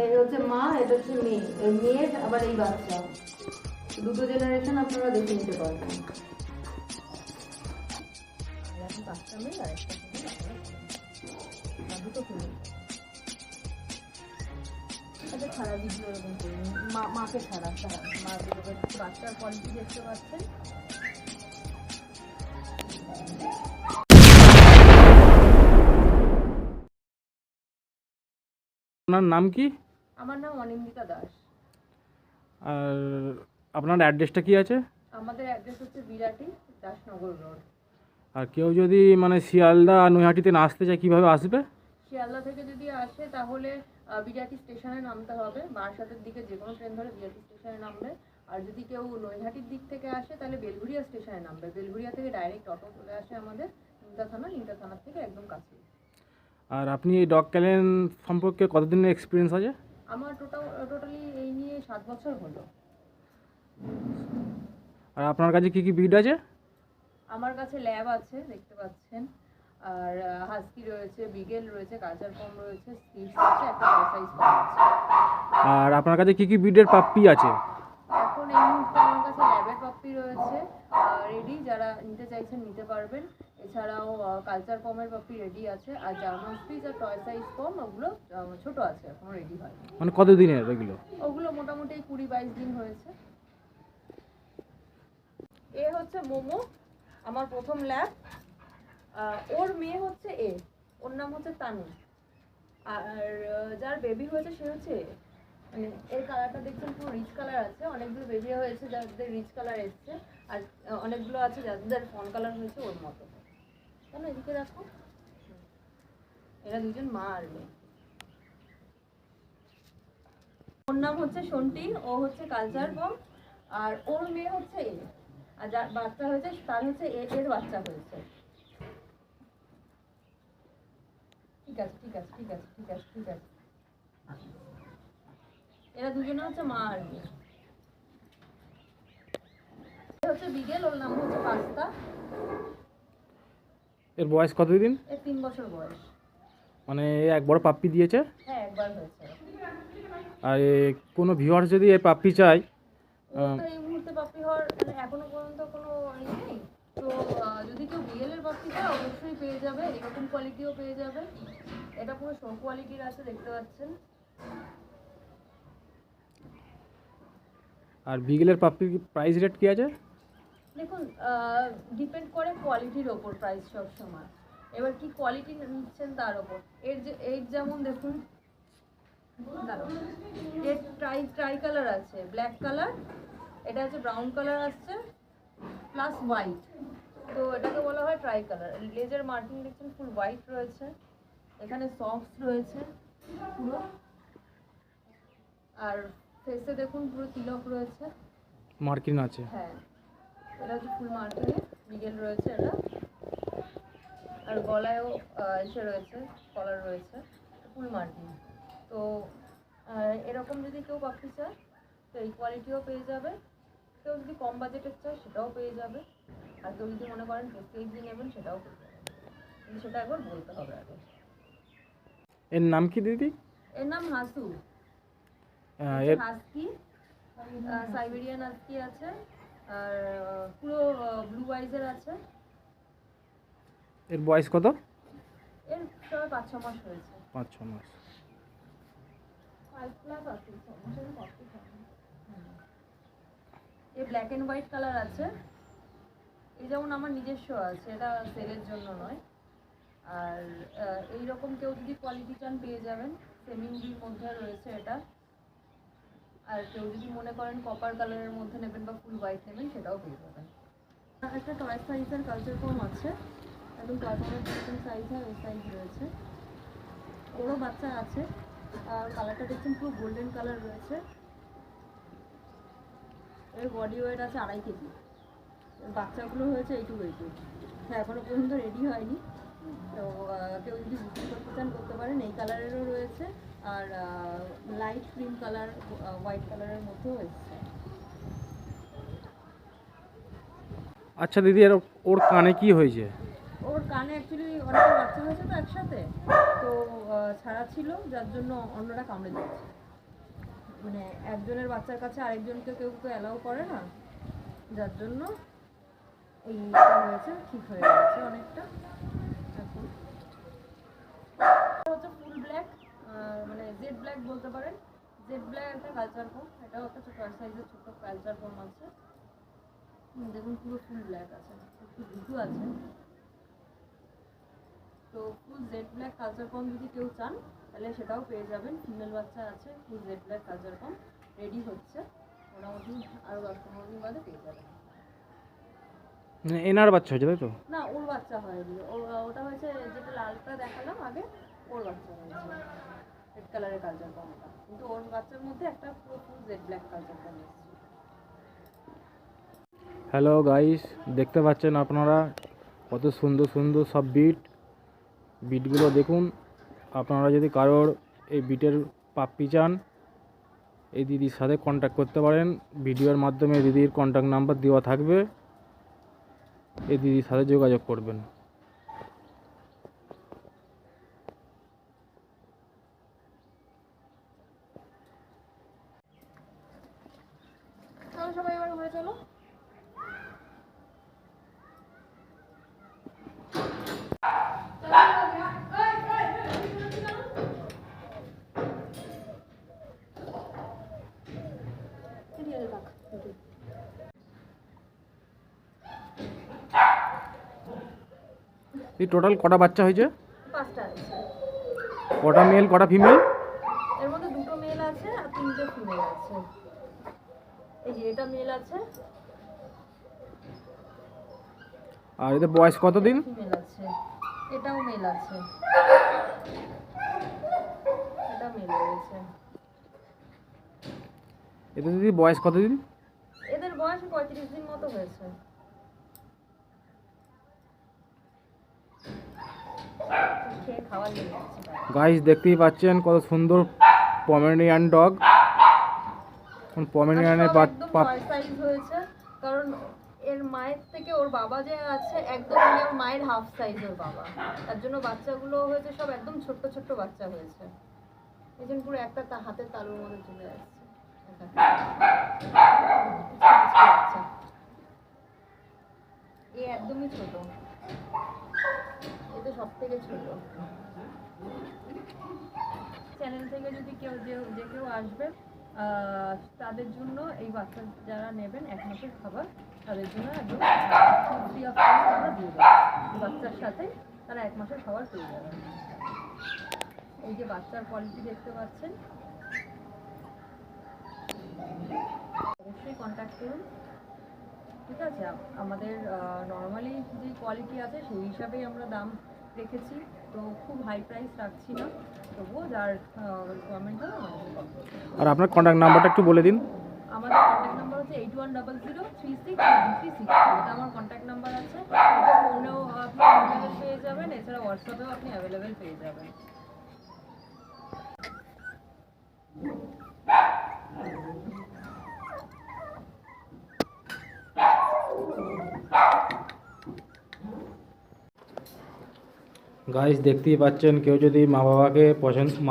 এই হচ্ছে মা, এটা হচ্ছে মেয়ে, এই মেয়ের আবার এই বাচ্চা, দুটো জেনারেশন আপনারা দেখে নিতে পারবেন। বাচ্চা মেয়ে আর একটা দুটো খুলে ছাড়া ভিডিও এরকম করি, মাকে ছাড়া মা বাচ্চার কোয়ালিটি দেখতে পাচ্ছেন। আপনার নাম কি? আমার নাম অনিন্দিতা দাস। আর আপনার অ্যাড্রেসটা কি আছে? আমাদের অ্যাড্রেস হচ্ছে বিরাটি, দাসনগর রোড। আর কেউ যদি মানে শিয়ালদা নৈহাটিতে না আসতে চায় কীভাবে আসবে? শিয়ালদা থেকে যদি আসে তাহলে বিরাটি স্টেশনে নামতে হবে, বারাসাতের দিকে যে কোনো ট্রেন ধরে বিরাটি স্টেশনে নামবে। আর যদি কেউ নৈহাটির দিক থেকে আসে তাহলে বেলঘুরিয়া স্টেশনে নামবে। বেলঘুরিয়া থেকে ডাইরেক্ট অটো চলে আসে আমাদের নিমতা থানার থেকে একদম কাছে। আর আপনি এই ডগ ক্যালেন সম্পর্কে কতদিনের এক্সপিরিয়েন্স আছে? আমার টোটালি এই নিয়ে 7 বছর হলো। আর আপনার কাছে কী কী ব্রিড আছে? আমার কাছে ল্যাব আছে, দেখতে পাচ্ছেন, আর হাস্কি রয়েছে, বিগেল রয়েছে, কালচার কম রয়েছে, স্পিটস আছে, একটা সাইজ কম আছে। আর আপনার কাছে কী কী ব্রিডের পাপ্পি আছে? এখন এই মুহূর্তে আমার কাছে ল্যাবের পাপ্পি রয়েছে রেডি, যারা নিতে চাইছেন নিতে পারবেন। এছাড়াও কালচার কমের পাপ্পি রেডি আছে, আর জার্মান স্পিচ আর টয় সাইজ কম ওগুলো ছোট আছে, এখনো রেডি হয়নি। মানে কতদিনের ওইগুলো? ওগুলো মোটামুটি 20-22 দিন হয়েছে। এ হচ্ছে মোমো, আমার প্রথম ল্যাব। ওর মেয়ে হচ্ছে ওর নাম হচ্ছে তানু। আর যার বেবি হয়েছে সে হচ্ছে মানে এর কালারটা দেখছেন পুরো রিচ কালার আছে। অনেকগুলো বেবি হয়েছে যাদের রিচ কালার এসছে, আর অনেকগুলো আছে যাদের ফন কালার হয়েছে ওর মতো। কেন এদিকে দেখো, এরা দুজন মা আর মেয়ে। ওর নাম হচ্ছে সন্টি, ও হচ্ছে কালচার বম, আর ওর মেয়ে হচ্ছে আর যার বাচ্চা হয়েছে তার হচ্ছে এর বাচ্চা হয়েছে। ঠিক আছে ঠিক আছে ঠিক আছে ঠিক আছে ঠিক আছে। এরা দুজনে হচ্ছে মা আর মেয়ে। হচ্ছে বিগেল, ওর নাম হচ্ছে পাস্তা। এর বয়স কতদিন? এর 3 বছর বয়স। মানে এক বড় পাপ্পি দিয়েছে? হ্যাঁ, একবার হয়েছে। আর কোনো ভিউয়ার্স যদি এই পাপ্পি চায়? তো এই মুহূর্তে পাপ্পি হওয়ার মানে এখনো পর্যন্ত কোনো নেই। তো যদি কেউ বিএলের পাপ্পি চায় অবশ্যই পেয়ে যাবে, এরকম কোয়ালিটিও পেয়ে যাবে। এটা পুরো শো কোয়ালিটির আছে, দেখতে পাচ্ছেন। আর বিগেলের পাপ্পির প্রাইস রেট কি আছে? দেখুন, ডিপেন্ড করে কোয়ালিটির ওপর প্রাইস সব সময়। এবার কি কোয়ালিটি নিচ্ছেন তার ওপর। এর যেমন দেখুন, এর ট্রাই কালার আছে, ব্ল্যাক কালার, এটা হচ্ছে ব্রাউন কালার আসছে প্লাস হোয়াইট। তো এটাকে বলা হয় ট্রাই কালার। লেজার মার্কিং দেখছেন ফুল হোয়াইট রয়েছে, এখানে সফট রয়েছে পুরো, আর ফেসে দেখুন পুরো তিলক রয়েছে, মার্কিং আছে। হ্যাঁ, এটা হচ্ছে ফুল মার্কিংয়ে বিগেল রয়েছে এটা। আর গলায়ও এসে রয়েছে, কলার রয়েছে, ফুল মার্কিং। তো এরকম যদি কেউ পাখি চায় তো এই কোয়ালিটিও পেয়ে যাবে। কেউ যদি কম বাজেটের চায় সেটাও পেয়ে যাবে। আর কেউ যদি মনে করেন প্রেস্টিজ নেবেন সেটাও পেয়ে যাবে, কিন্তু সেটা একবার বলতে হবে আগে। এর নাম কি দিদি? এর নাম হাসু। হাস্কি, সাইবেরিয়ান হাস্কি আছে, আর পুরো ব্লু আইজের আছে। এর বয়স কত? এর সবাই 5-6 মাস হয়েছে। 5-6 মাস। 5+ আছে, 6 মাসের কত। এই ব্ল্যাক অ্যান্ড হোয়াইট কালার আছে। এই যেমন আমার নিজস্ব আছে, এটা সেলের জন্য নয়। আর এইরকম কেউ যদি কোয়ালিটি চান পেয়ে যাবেন, সেমিংডির মধ্যে রয়েছে এটা। আর কেউ যদি মনে করেন কপার কালারের মধ্যে নেবেন বা ফুল হোয়াইট নেবেন সেটাও পেয়ে যাবেন। একটা টয় সাইজের কালচার ফর্ম আছে, একদম টয় ফর্মের যেরকম সাইজ হয় ওই সাইজ রয়েছে। ওরও বাচ্চা আছে, আর কালারটা দেখছেন পুরো গোল্ডেন কালার রয়েছে। এর বডি ওয়েট আছে 2.5 কেজি। বাচ্চাগুলো হয়েছে এইটুকু। হ্যাঁ, এখনো পর্যন্ত রেডি হয়নি। তো কেউ যদি বুকিং করতে চান করতে পারেন। এই কালারেরও রয়েছে, আর লাইট ক্রিম কালার, হোয়াইট কালারের মধ্যেও এসছে। আচ্ছা দিদি, ওর কানে কি হয়েছে? ওর কানে অ্যাকচুয়ালি অনেকটা বাচ্চা হয়েছে তো একসাথে, তো ছাড়া ছিল যার জন্য অন্যরা কামড়ে দিচ্ছে। মানে একজনের বাচ্চার কাছে আরেকজনকে কেউ তো অ্যালাউ করে না, যার জন্য এইটা হয়েছে, ঠিক হয়ে গেছে অনেকটা। এখন এটা হচ্ছে ফুল ব্ল্যাক, মানে জেড ব্ল্যাক বলতে পারেন। জেড ব্ল্যাক একটা কালচার ফর্ম, এটাও একটা ছোট সাইজের ছোট কালচার ফর্ম আছে। দেখুন পুরো ফুল ব্ল্যাক আছে, একটু ভিজু আছে। তো ফুল জেড ব্ল্যাক কালচার ফর্ম যদি কেউ চান তাহলে সেটাও পেয়ে যাবেন। ফিমেল বাচ্চা আছে, ফুল জেড ব্ল্যাক কালচার ফর্ম রেডি হচ্ছে, মোটামুটি আরও 10-15 দিন বাদে পেয়ে যাবেন। মানে এনার বাচ্চা হয়েছে তাই তো? না, ওর বাচ্চা হয়নি, ওটা হয়েছে যেটা লালটা দেখালাম আগে, ওর বাচ্চা হয়েছে রেড কালারের কালচার ফর্মটা, কিন্তু ওর বাচ্চার মধ্যে একটা পুরো ফুল জেড ব্ল্যাক কালচার ফর্ম এসেছে। হ্যালো গাইস, দেখতে পাচ্ছেন আপনারা কত সুন্দর সুন্দর সব বিটগুলো দেখুন। আপনারা যদি কারোর এই বিটের পাপ্পি চান, এই দিদির সাথে কন্ট্যাক্ট করতে পারেন। ভিডিওর মাধ্যমে দিদির কন্ট্যাক্ট নাম্বার দেওয়া থাকবে, এই দিদির সাথে যোগাযোগ করবেন। চলো সবাই এবার ঘরে চলো। এই টোটাল কটা বাচ্চা হয়েছে? 5টা আছে, কটা মেল কটা ফিমেল? এর মধ্যে 2টো মেল আছে আর 3টে ফিমেল আছে। এই যে এটা মেল আছে, আর এদের বয়স কতদিন? ফিমেল আছে, এটাও মেল আছে, এটা মেল রয়েছে। এদের দিদি বয়স কতদিন? এদের বয়স 35 দিন মতো হয়েছে। খেয়ে খাওয়ার লেগে যাচ্ছে তাই। গাইস দেখতেই পাচ্ছেন কত সুন্দর পমেরিয়ান ডগ। পমেরিয়ানের আর সব একদম টয় সাইজ হয়েছে, কারণ এর মায়ের থেকে ওর বাবা যে আছে একদম মানে ওর মায়ের হাফ সাইজ ওর বাবা, তার জন্য বাচ্চাগুলো হয়েছে সব একদম ছোট্ট ছোট্ট বাচ্চা হয়েছে। এই জন্য পুরো একটা হাতের তালুর মধ্যে চলে আসছে। বাচ্চা এ একদমই ছোট, এটা সব থেকে ছোট। চ্যানেল থেকে যদি কেউ যে কেউ আসবে তাদের জন্য এই বাচ্চা যারা নেবেন 1 মাসের খাবার তাদের জন্য একদম ফ্রি অফ কস্ট আমরা দিয়ে দেবো। এই বাচ্চার সাথে তারা 1 মাসের খাবার পেয়ে যাবেন। এই যে বাচ্চার কোয়ালিটি দেখতে পাচ্ছেন, অবশ্যই কন্ট্যাক্ট করুন, ঠিক আছে? আমাদের নর্মালি যে কোয়ালিটি আছে সেই হিসাবেই আমরা দাম রেখেছি, তো খুব হাই প্রাইস রাখছি না, তবুও যার রিকোয়ারমেন্ট হবে আমাদের কল করবেন। আর আপনার কন্ট্যাক্ট নাম্বারটা একটু বলে দিন। আমাদের কন্ট্যাক্ট নাম্বার হচ্ছে 8100363362। এটা আমার কন্ট্যাক্ট নাম্বার আছে, এটা ফোনেও আপনি অ্যাভেলেবেল পেয়ে যাবেন, এছাড়া হোয়াটসঅ্যাপেও আপনি অ্যাভেলেবেল পেয়ে যাবেন। গাইস দেখতেই পাচ্ছেন, কেউ যদি মা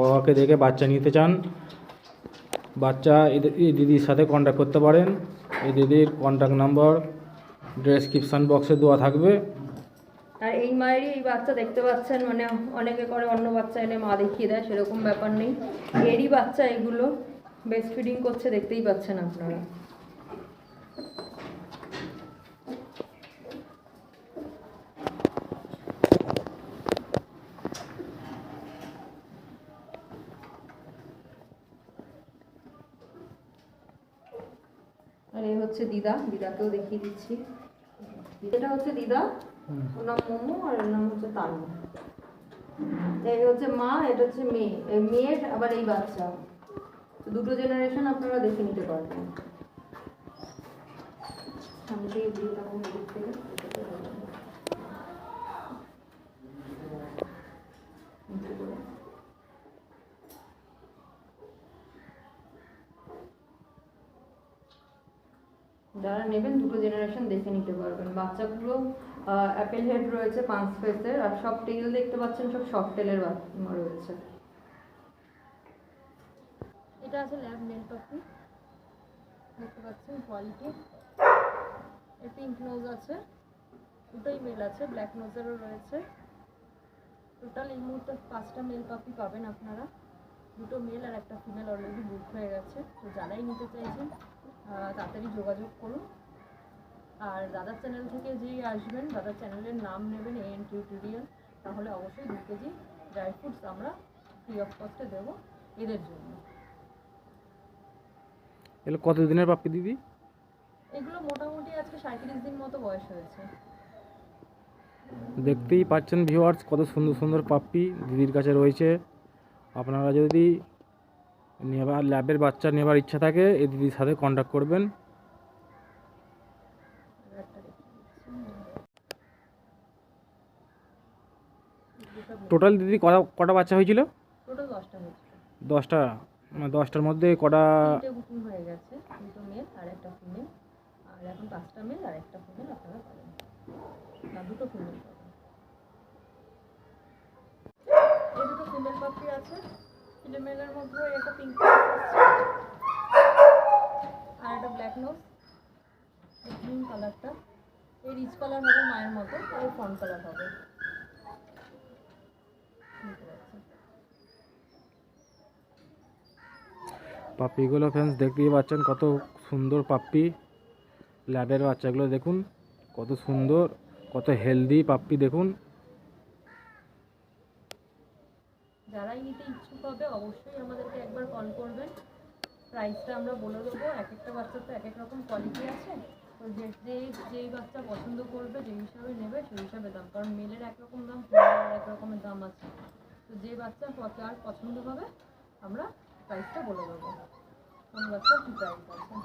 বাবাকে দেখে বাচ্চা নিতে চান, বাচ্চা এই দিদির সাথে কন্ট্যাক্ট করতে পারেন। এই দিদির কন্ট্যাক্ট নাম্বার ডেসক্রিপশান বক্সে দেওয়া থাকবে। আর এই মায়েরই এই বাচ্চা দেখতে পাচ্ছেন, মানে অনেকে করে অন্য বাচ্চা এনে মা দেখিয়ে দেয়, সেরকম ব্যাপার নেই, এরই বাচ্চা এগুলো ব্রেস্ট ফিডিং করছে, দেখতেই পাচ্ছেন আপনারা। আর এই হচ্ছে দিদাকেও দেখিয়ে দিচ্ছি। এটা হচ্ছে দিদা, ওর নাম মোমো, আর এর নাম হচ্ছে তানু। এই হচ্ছে মা, এটা হচ্ছে মেয়ে, এই মেয়ের আবার এই বাচ্চা, দুটো জেনারেশন আপনারা দেখে নিতে পারবেন। সামনে থেকে দিয়ে থাকুন, এদিক থেকে যারা নেবেন দুটো জেনারেশন দেখে নিতে পারবেন। বাচ্চাগুলো অ্যাপেল হেড রয়েছে 5 ফেসের, আর সব টেল দেখতে পাচ্ছেন সব শর্ট টেলের রয়েছে। এটা এটা আছে ল্যাব নেল পাপি, দেখতে পাচ্ছেন কোয়ালিটি। এর পিঙ্ক নোজ আছে, দুটোই মেল আছে, ব্ল্যাক নোজেরও রয়েছে। টোটাল এই মুহূর্তে 5টা মেল পাপি পাবেন আপনারা, 2টো মেল আর একটা ফিমেল অলরেডি বুক হয়ে গেছে। তো যারাই নিতে চাইছেন তাড়াতাড়ি যোগাযোগ করুন। আর দাদার চ্যানেল থেকে যেই আসবেন, দাদার চ্যানেলের নাম নেবেন AN টিউটোরিয়াল, তাহলে অবশ্যই 2 কেজি ড্রাই ফ্রুটস আমরা ফ্রি অফ কস্টে দেবো এদের জন্য। এগুলো কত দিনের পাপ্পি দিদি? এগুলো মোটামুটি আজকে 37 দিন মতো বয়স হয়েছে। দেখতেই পাচ্ছেন ভিউয়ার্স, কত সুন্দর সুন্দর পাপ্পি দিদির কাছে রয়েছে। আপনারা যদি নেবার ল্যাবের বাচ্চা নেবার ইচ্ছা থাকে এই দিদির সাথে কন্ট্যাক্ট করবেন। আর একটা দেখে দিচ্ছি। টোটাল দিদি কটা বাচ্চা হয়েছিল? টোটাল 10টা হয়েছিল। 10টা, মানে 10টার মধ্যে কটা? 3টে বুকিং হয়ে গেছে, 2টো মেল আর একটা ফিমেল। আর এখন 5টা মেল আর একটা ফিমেল আপনারা পাবেন, না 2টো ফিমেল পাবেন। এই 2টো ফিমেল পাপি আছে, ফিমেলের মধ্যে একটা পিঙ্ক আর একটা ব্ল্যাক নোজ, গ্রিন কালারটা। এই রিচ কালার হবে মায়ের মতো, আর ফন কালার হবে। পাপ্পিগুলো ফ্রেন্ডস দেখতেই পাচ্ছেন কত সুন্দর পাপ্পি। ল্যাবের বাচ্চাগুলো দেখুন কত সুন্দর, কত হেলদি পাপ্পি দেখুন। যারাই নিতে ইচ্ছুক হবে অবশ্যই আমাদেরকে একবার কল করবেন। প্রাইসটা আমরা বলে দেবো, এক একটা বাচ্চার তো এক এক রকম কোয়ালিটি আছে। তো যেই বাচ্চা পছন্দ করবে, যেই হিসাবে নেবে সেই হিসাবে দাম, কারণ মেলের একরকম দাম, ফিমেলের এক রকমের দাম আছে। তো যে বাচ্চা যার পছন্দ হবে আমরা প্রাইসটা বলে দেবো, কোন বাচ্চার কী প্রাইস আছে।